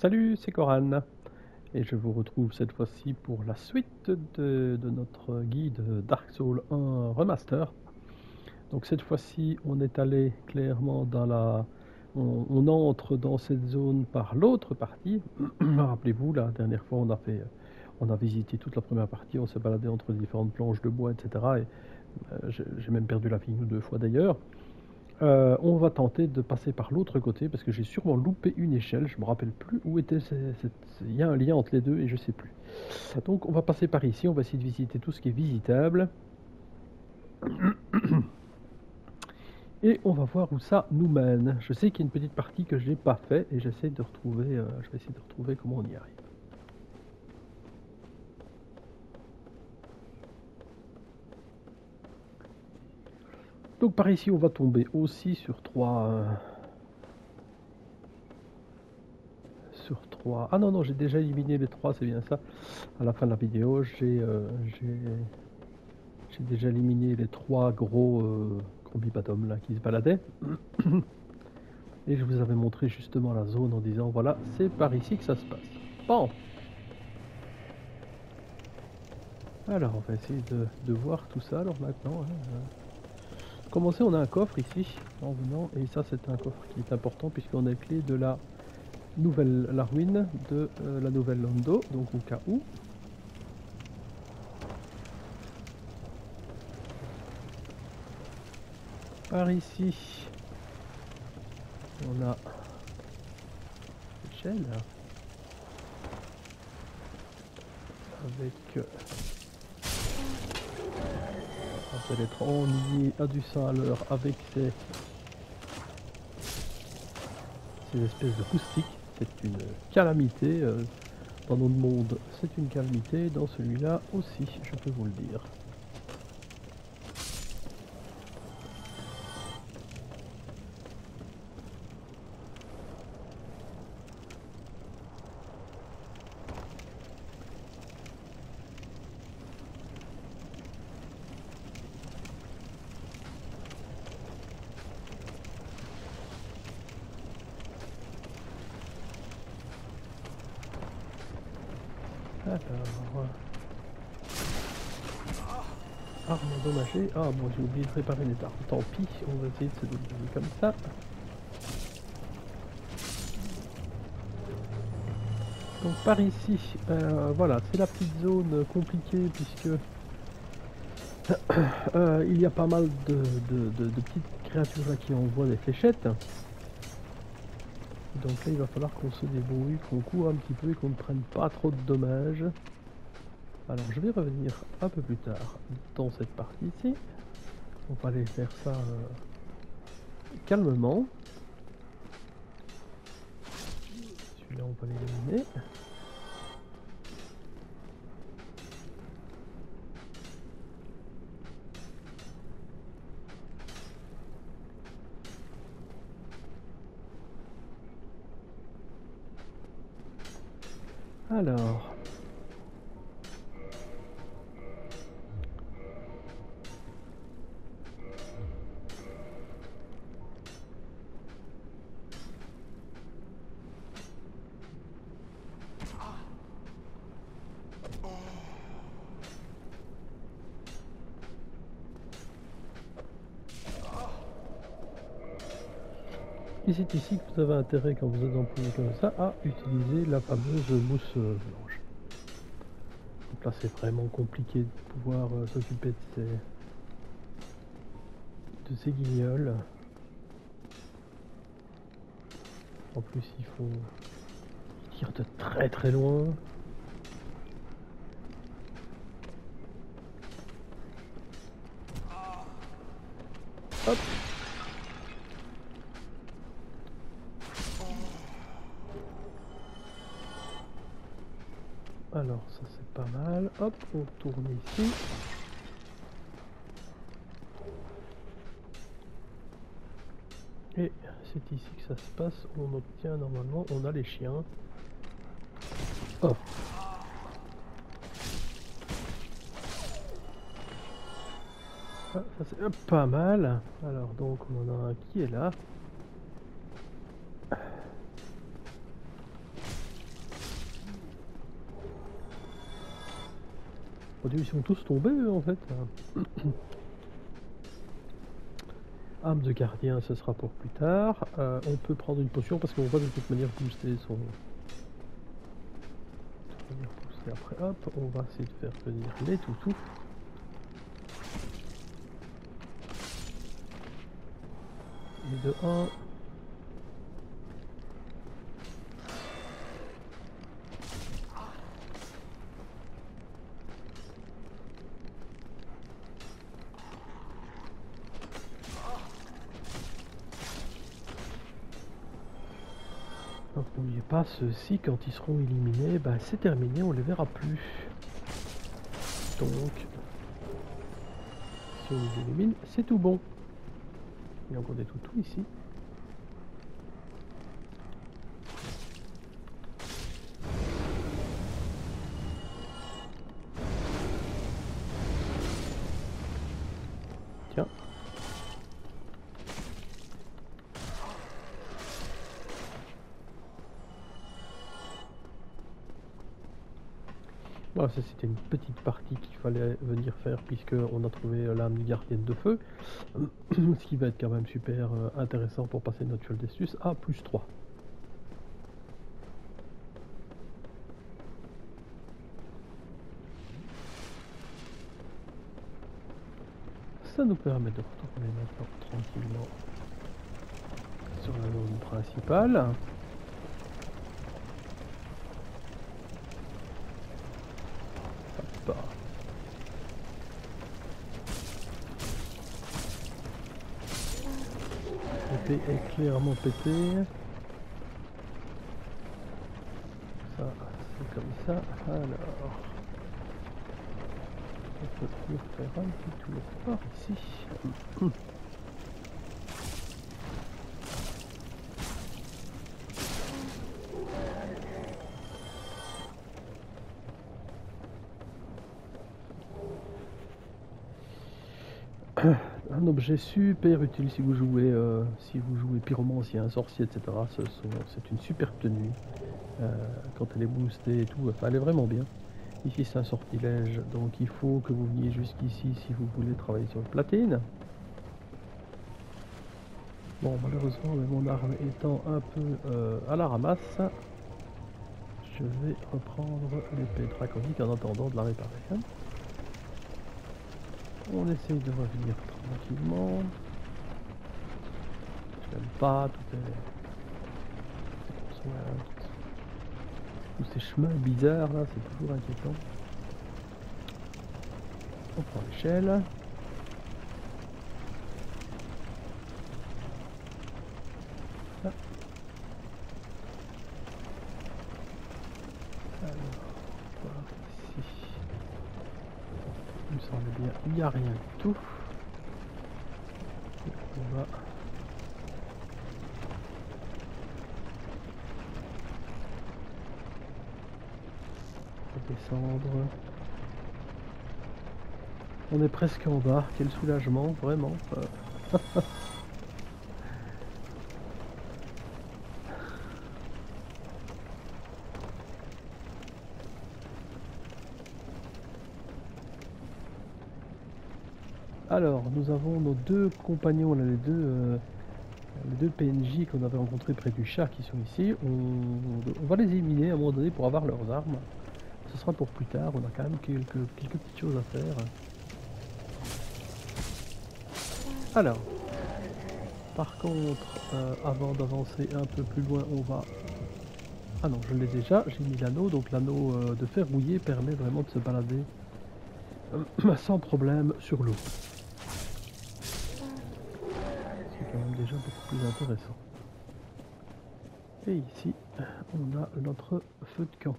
Salut, c'est Coran et je vous retrouve cette fois-ci pour la suite de notre guide Dark Souls 1 Remaster. Donc cette fois-ci, on est allé clairement dans la... On entre dans cette zone par l'autre partie. Rappelez-vous, la dernière fois, on a visité toute la première partie, on s'est baladé entre les différentes planches de bois, etc. Et j'ai même perdu la vie une ou deux fois d'ailleurs. On va tenter de passer par l'autre côté parce que j'ai sûrement loupé une échelle. Je me rappelle plus où était il y a un lien entre les deux et je sais plus. Donc on va passer par ici. On va essayer de visiter tout ce qui est visitable et on va voir où ça nous mène. Je sais qu'il y a une petite partie que je n'ai pas fait et j'essaie de retrouver. Je vais essayer de retrouver comment on y arrive. Donc par ici on va tomber aussi sur trois. Ah non, non, j'ai déjà éliminé les 3, c'est bien ça. À la fin de la vidéo, j'ai déjà éliminé les 3 gros bipatomes là qui se baladaient. Et je vous avais montré justement la zone en disant voilà, c'est par ici que ça se passe. Bon. Alors, on va essayer de voir tout ça alors maintenant. Commencer, on a un coffre ici en venant, et ça c'est un coffre qui est important puisqu'on a les clés de la ruine de la nouvelle Londo, donc au cas où. Par ici, on a l'échelle avec on va être ennuyé à du sang à l'heure avec ces espèces de moustiques. C'est une calamité dans notre monde, c'est une calamité, dans celui-là aussi, je peux vous le dire. Alors, arme endommagée. Ah bon, j'ai oublié de réparer les armes. Tant pis, on va essayer de se débrouiller comme ça. Donc par ici, voilà, c'est la petite zone compliquée puisque il y a pas mal de petites créatures là qui envoient des fléchettes. Donc là il va falloir qu'on se débrouille, qu'on court un petit peu et qu'on ne prenne pas trop de dommages. Alors je vais revenir un peu plus tard dans cette partie ici. On va aller faire ça calmement. Celui-là on va l'éliminer. Alors... Et c'est ici que vous avez intérêt, quand vous êtes en projet comme ça, à utiliser la fameuse mousse blanche. Donc là c'est vraiment compliqué de pouvoir s'occuper de ces guignols. En plus il faut tirer de très très loin. Hop. Alors ça c'est pas mal. Hop, on tourne ici. Et c'est ici que ça se passe, on obtient normalement, on a les chiens. Oh. Ah, ça c'est pas mal. Alors donc on en a un qui est là. Oh Dieu, ils sont tous tombés en fait. Âme de gardien, ce sera pour plus tard. On peut prendre une potion parce qu'on va de toute manière booster son... Et après, hop, on va essayer de faire venir les toutous. Et de 1. Donc n'oubliez pas, ceux-ci, quand ils seront éliminés, bah, c'est terminé, on les verra plus. Donc, si on les élimine, c'est tout bon. Il y a encore des toutous ici. Tiens. Voilà, ça c'était une petite partie qu'il fallait venir faire puisque on a trouvé l'âme du gardienne de feu. Ce qui va être quand même super intéressant pour passer notre Fiole d'Estus à +3. Ça nous permet de retourner maintenant tranquillement sur la zone principale. Hop. L'épée est clairement pétée. Ça, c'est comme ça. Alors, on peut toujours faire un petit tour par ici. Un objet super utile si vous jouez pyromancien, sorcier, etc. C'est une super tenue. Quand elle est boostée et tout, enfin, elle est vraiment bien. Ici c'est un sortilège, donc il faut que vous veniez jusqu'ici si vous voulez travailler sur le platine. Bon, malheureusement, mon arme étant un peu à la ramasse, je vais reprendre l'épée draconique en attendant de la réparer. On essaye de revenir tranquillement. Je n'aime pas, tout est... Tous ces chemins bizarres là, c'est toujours inquiétant. On prend l'échelle. Ah. Alors, voir ici. Il me semble bien, il n'y a rien du tout. Et on va descendre. On est presque en bas, quel soulagement, vraiment. Alors, nous avons nos deux compagnons, là, les deux PNJ qu'on avait rencontrés près du chat qui sont ici. On va les éliminer à un moment donné pour avoir leurs armes. Ce sera pour plus tard, on a quand même quelques petites choses à faire. Alors, par contre, avant d'avancer un peu plus loin, on va... Ah non, je l'ai déjà, j'ai mis l'anneau, donc l'anneau de fer rouillé permet vraiment de se balader sans problème sur l'eau. C'est quand même déjà beaucoup plus intéressant. Et ici, on a notre feu de camp.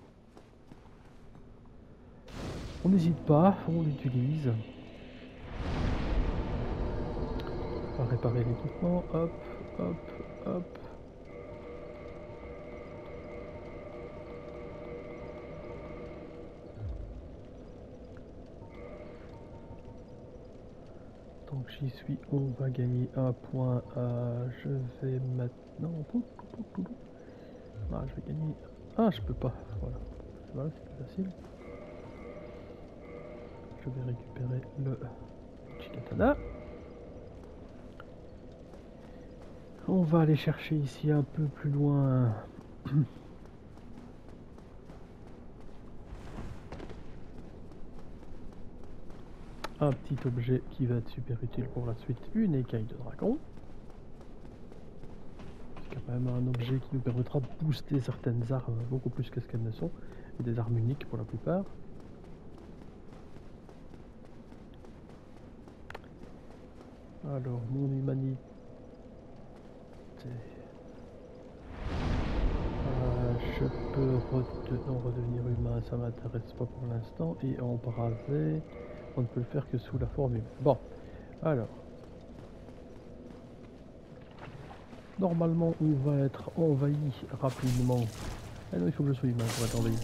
On n'hésite pas, on l'utilise. On va réparer l'équipement, hop, hop, hop. Donc j'y suis, on va gagner un point. Je vais maintenant... Ah, je vais gagner... Ah, je peux pas, voilà. Voilà, c'est plus facile. je vais récupérer le Chikatana. On va aller chercher ici un peu plus loin un petit objet qui va être super utile pour la suite, une écaille de dragon. C'est quand même un objet qui nous permettra de booster certaines armes beaucoup plus que ce qu'elles ne sont, et des armes uniques pour la plupart. Alors, mon humanité... je peux redevenir humain, ça m'intéresse pas pour l'instant. Et embraser, on ne peut le faire que sous la forme humaine. Bon, alors. Normalement, on va être envahi rapidement. Ah non, il faut que je sois humain pour être envahi.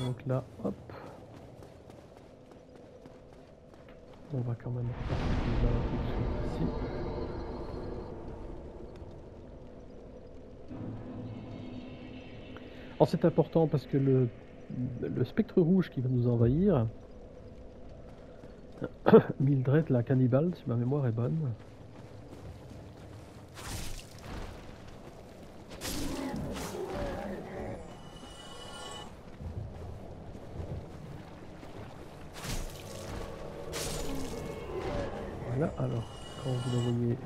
Donc là, hop. On va quand même repartir tout de suite ici. Alors c'est important parce que le spectre rouge qui va nous envahir, Mildred la cannibale, si ma mémoire est bonne. Voilà, alors quand vous la voyez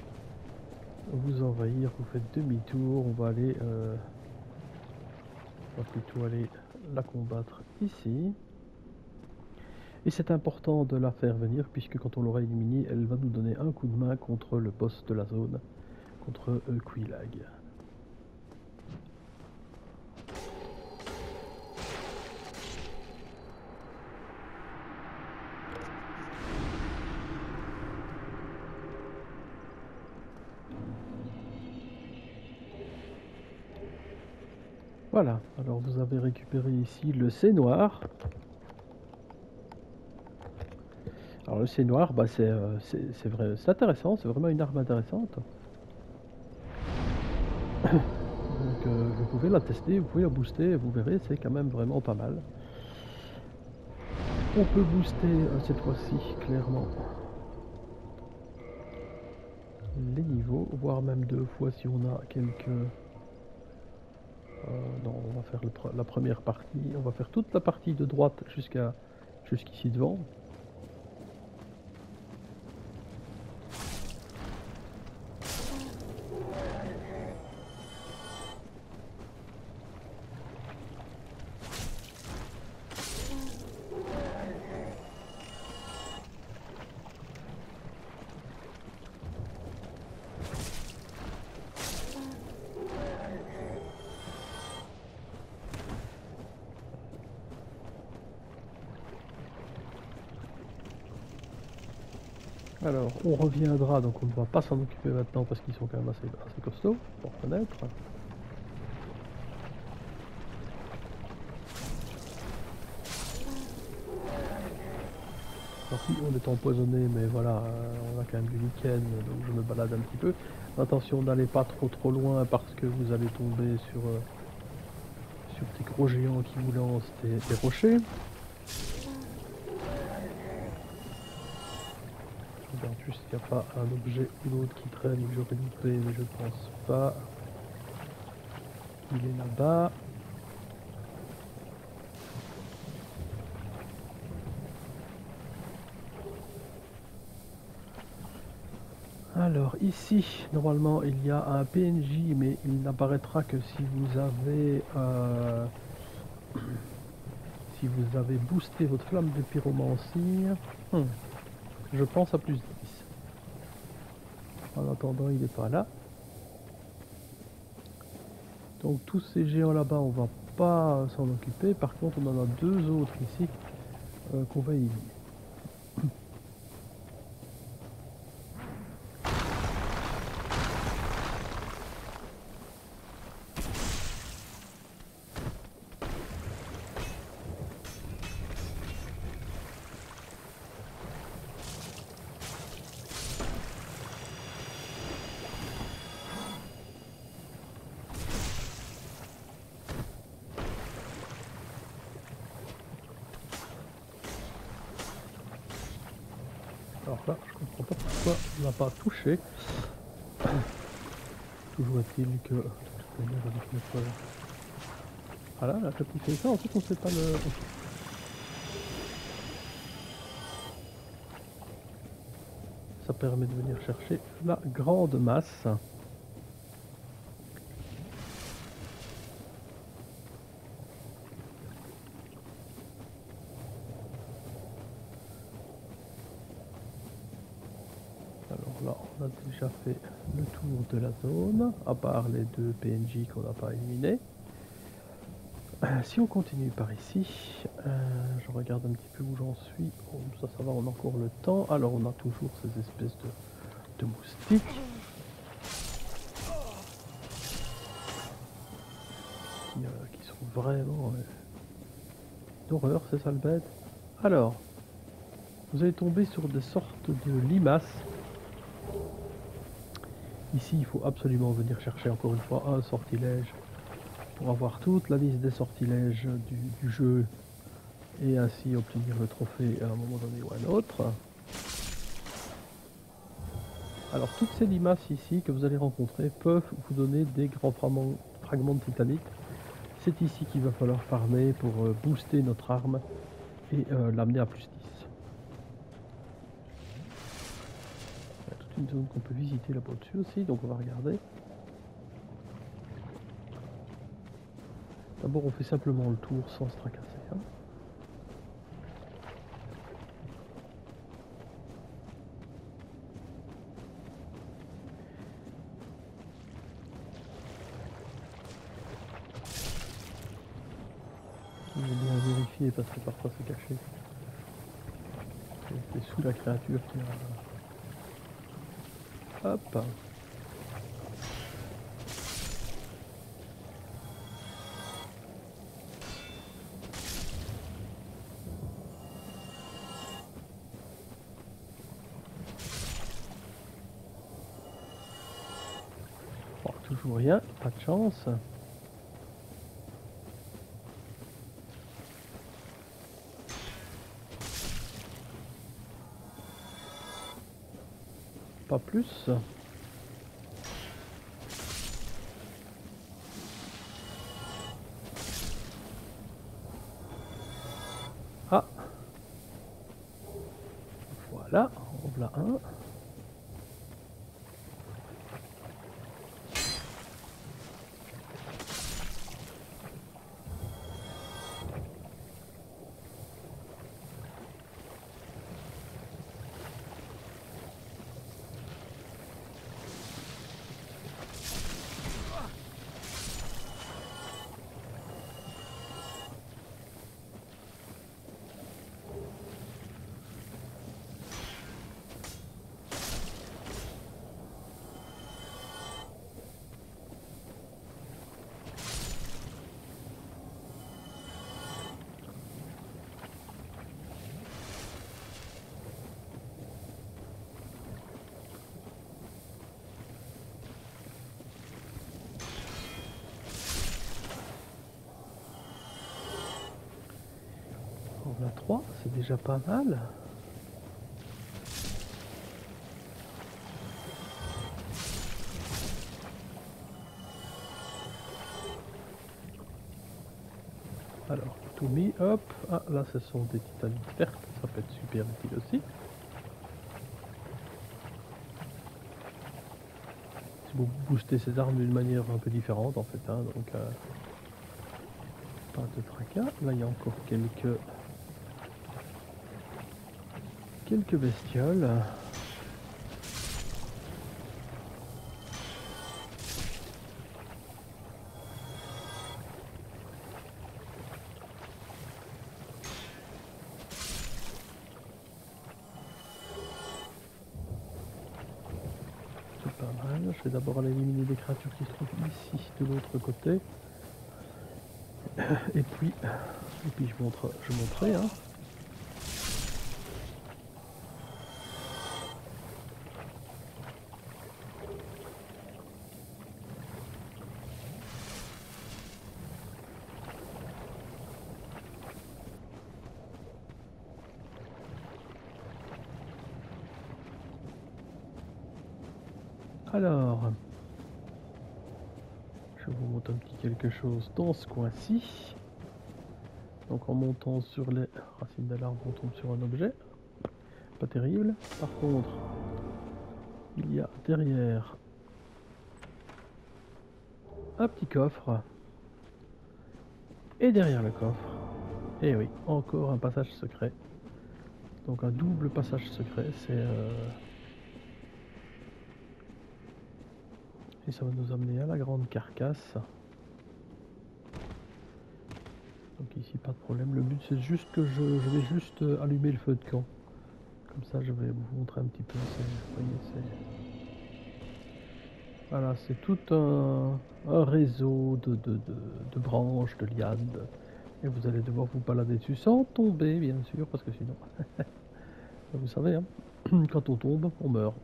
vous envahir, vous faites demi-tour, on va aller... on va plutôt aller la combattre ici. Et c'est important de la faire venir puisque quand on l'aura éliminée, elle va nous donner un coup de main contre le boss de la zone, contre Quelaag. Voilà, alors vous avez récupéré ici le C noir. Alors le C noir, bah c'est vrai, c'est intéressant, c'est vraiment une arme intéressante. Donc vous pouvez la tester, vous pouvez la booster, vous verrez, c'est quand même vraiment pas mal. On peut booster cette fois-ci, clairement, les niveaux, voire même 2 fois si on a quelques... non, on va faire la première partie, on va faire toute la partie de droite jusqu'ici devant. Alors, on reviendra, donc on ne va pas s'en occuper maintenant parce qu'ils sont quand même assez costauds, pour reconnaître. Alors oui, on est empoisonné, mais voilà, on a quand même du lichen, donc je me balade un petit peu. Attention, n'allez pas trop loin parce que vous allez tomber sur des gros géants qui vous lancent des rochers. Regarde juste qu'il n'y a pas un objet ou l'autre qui traîne ou que j'aurais loupé, mais je ne pense pas. Il est là-bas. Alors ici, normalement il y a un PNJ, mais il n'apparaîtra que si vous avez boosté votre flamme de pyromancie. Je pense à plus 10. En attendant, il n'est pas là. Donc tous ces géants là-bas, on va pas s'en occuper. Par contre, on en a deux autres ici qu'on va éliminer. Alors là, je comprends pas pourquoi on n'a pas touché. Toujours est-il que... Voilà, la petite fait ça, en fait on sait pas le... Ça permet de venir chercher la grande masse. Alors là, on a déjà fait le tour de la zone, à part les deux PNJ qu'on n'a pas éliminés. Si on continue par ici, je regarde un petit peu où j'en suis. Oh, ça va, on a encore le temps. Alors on a toujours ces espèces de moustiques qui sont vraiment d'horreur, c'est ça le bête. Alors, vous allez tomber sur des sortes de limaces. Ici, il faut absolument venir chercher encore une fois un sortilège pour avoir toute la liste des sortilèges du jeu et ainsi obtenir le trophée à un moment donné ou à un autre. Alors toutes ces limaces ici que vous allez rencontrer peuvent vous donner des grands fragments de titanite. C'est ici qu'il va falloir farmer pour booster notre arme et l'amener à plus 10. Il y a toute une zone qu'on peut visiter là-bas au-dessus aussi, donc on va regarder. D'abord on fait simplement le tour sans se tracasser. Hein. Il faut bien vérifier parce que parfois c'est caché. C'est sous la créature qui a... Hop. Bon, toujours rien, pas de chance. Pas plus. Ah. Voilà, on voilà un. On a 3, c'est déjà pas mal. Alors, tout mis, hop. Ah, là, ce sont des titanites vertes, ça peut être super utile aussi. Si vous boostez ces armes d'une manière un peu différente, en fait, hein, donc pas de tracas. Là, il y a encore quelques bestioles. Pas mal. Je vais d'abord aller éliminer des créatures qui se trouvent ici de l'autre côté. Et puis je montrerai. Hein. Alors, je vous montre un petit quelque chose dans ce coin-ci. Donc en montant sur les racines de l'arbre, on tombe sur un objet. Pas terrible. Par contre, il y a derrière un petit coffre. Et derrière le coffre, et oui, encore un passage secret. Donc un double passage secret, c'est... Et ça va nous amener à la grande carcasse. Donc ici, pas de problème. Le but, c'est juste que je vais juste allumer le feu de camp. Comme ça, je vais vous montrer un petit peu. Vous voyez, voilà, c'est tout un réseau de branches, de lianes. Et vous allez devoir vous balader dessus sans tomber, bien sûr, parce que sinon... vous savez, hein, quand on tombe, on meurt.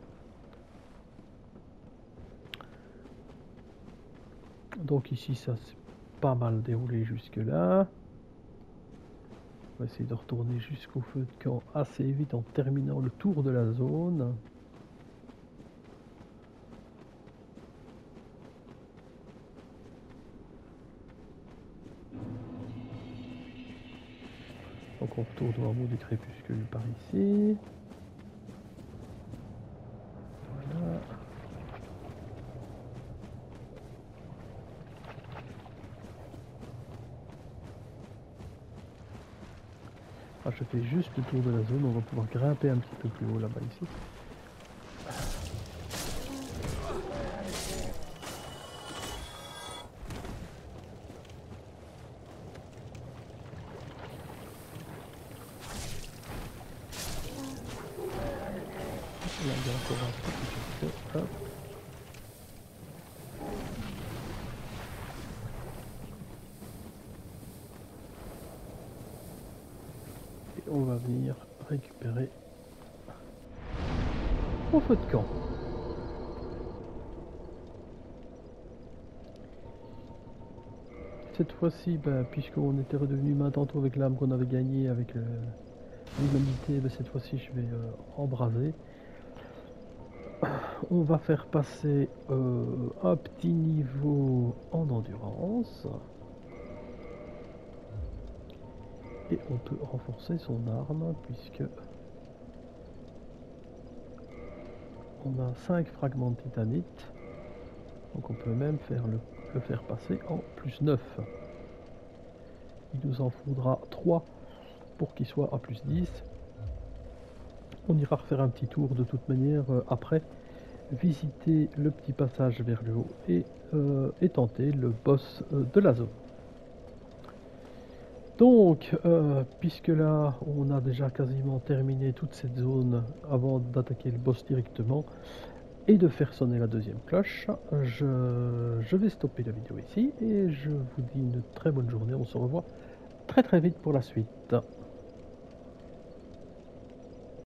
Donc ici, ça s'est pas mal déroulé jusque là. On va essayer de retourner jusqu'au feu de camp assez vite en terminant le tour de la zone. Donc on retourne au hameau du crépuscule par ici. Voilà. Ah, je fais juste le tour de la zone, on va pouvoir grimper un petit peu plus haut là-bas ici. Là, il y a encore un petit peu. Hop. Et on va venir récupérer mon feu de camp. Cette fois-ci, puisqu'on était redevenu main tantôt avec l'âme qu'on avait gagnée avec l'humanité, cette fois-ci je vais embraser. On va faire passer un petit niveau en endurance. Et on peut renforcer son arme puisque on a 5 fragments de titanite. Donc on peut même faire le faire passer en plus 9. Il nous en faudra 3 pour qu'il soit à plus 10. On ira refaire un petit tour de toute manière après, visiter le petit passage vers le haut et tenter le boss de la zone. Donc, puisque là on a déjà quasiment terminé toute cette zone avant d'attaquer le boss directement et de faire sonner la deuxième cloche, je vais stopper la vidéo ici et je vous dis une très bonne journée. On se revoit très vite pour la suite.